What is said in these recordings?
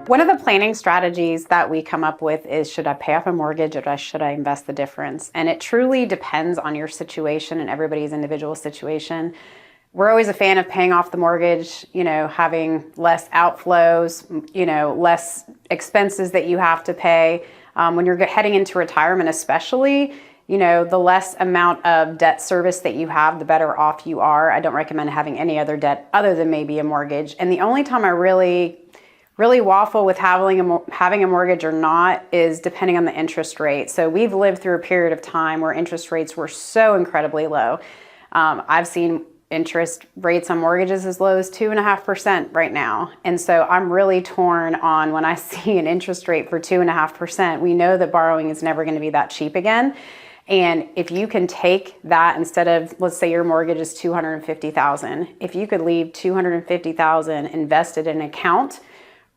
One of the planning strategies that we come up with is, should I pay off a mortgage or should I invest the difference? And it truly depends on your situation and everybody's individual situation. We're always a fan of paying off the mortgage, having less outflows, less expenses that you have to pay. When you're heading into retirement especially, the less amount of debt service that you have, the better off you are. I don't recommend having any other debt other than maybe a mortgage. And the only time I really waffle with having a mortgage or not is depending on the interest rate. So we've lived through a period of time where interest rates were so incredibly low. I've seen interest rates on mortgages as low as 2.5% right now. And so I'm really torn on when I see an interest rate for 2.5%, we know that borrowing is never going to be that cheap again. And if you can take that instead of, let's say your mortgage is $250,000, if you could leave $250,000 invested in an account,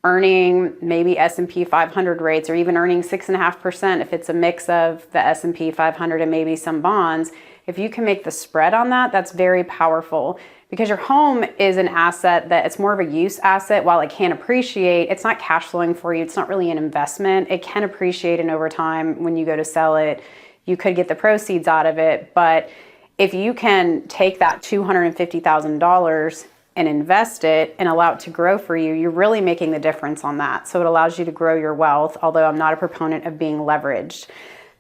earning maybe S&P 500 rates, or even earning 6.5% if it's a mix of the S&P 500 and maybe some bonds, if you can make the spread on that, that's very powerful, because your home is an asset that it's more of a use asset. While it can appreciate, it's not cash flowing for you. It's not really an investment. It can appreciate, and over time when you go to sell it, you could get the proceeds out of it. But if you can take that $250,000 and invest it and allow it to grow for you, you're really making the difference on that. So it allows you to grow your wealth, although I'm not a proponent of being leveraged.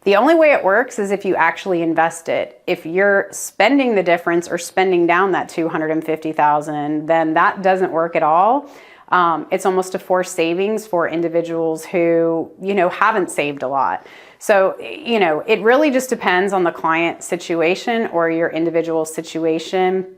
The only way it works is if you actually invest it. If you're spending the difference or spending down that $250,000, then that doesn't work at all. It's almost a forced savings for individuals who, haven't saved a lot. So, it really just depends on the client situation or your individual situation.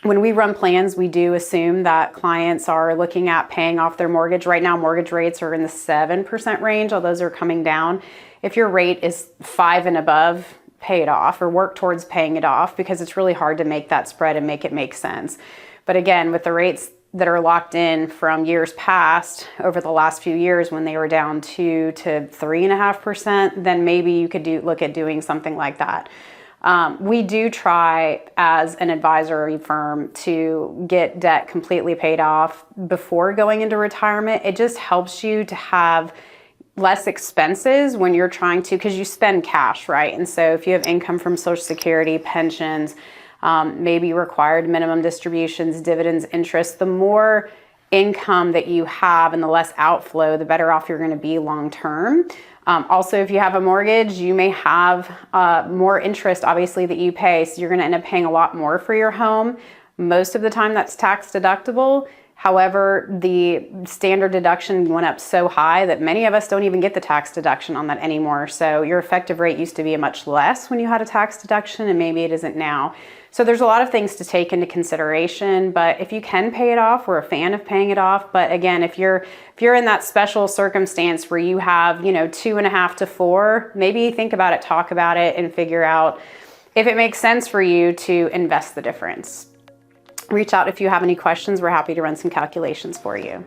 When we run plans, we do assume that clients are looking at paying off their mortgage. Right now, mortgage rates are in the 7% range, although those are coming down. If your rate is 5 and above, pay it off or work towards paying it off, because it's really hard to make that spread and make it make sense. But again, with the rates that are locked in from years past, over the last few years when they were down 2 to 3.5%, then maybe you could look at doing something like that. We do try as an advisory firm to get debt completely paid off before going into retirement. It just helps you to have less expenses when you're trying to, because you spend cash, right? And so if you have income from Social Security, pensions, maybe required minimum distributions, dividends, interest, the more income that you have and the less outflow, the better off you're going to be long term. Also, if you have a mortgage, you may have more interest, obviously, that you pay. So you're going to end up paying a lot more for your home. Most of the time that's tax deductible. However, the standard deduction went up so high that many of us don't even get the tax deduction on that anymore. So your effective rate used to be much less when you had a tax deduction, and maybe it isn't now. So there's a lot of things to take into consideration, but if you can pay it off, we're a fan of paying it off. But again, if you're in that special circumstance where you have, 2.5 to 4, maybe think about it, talk about it, and figure out if it makes sense for you to invest the difference. Reach out if you have any questions. We're happy to run some calculations for you.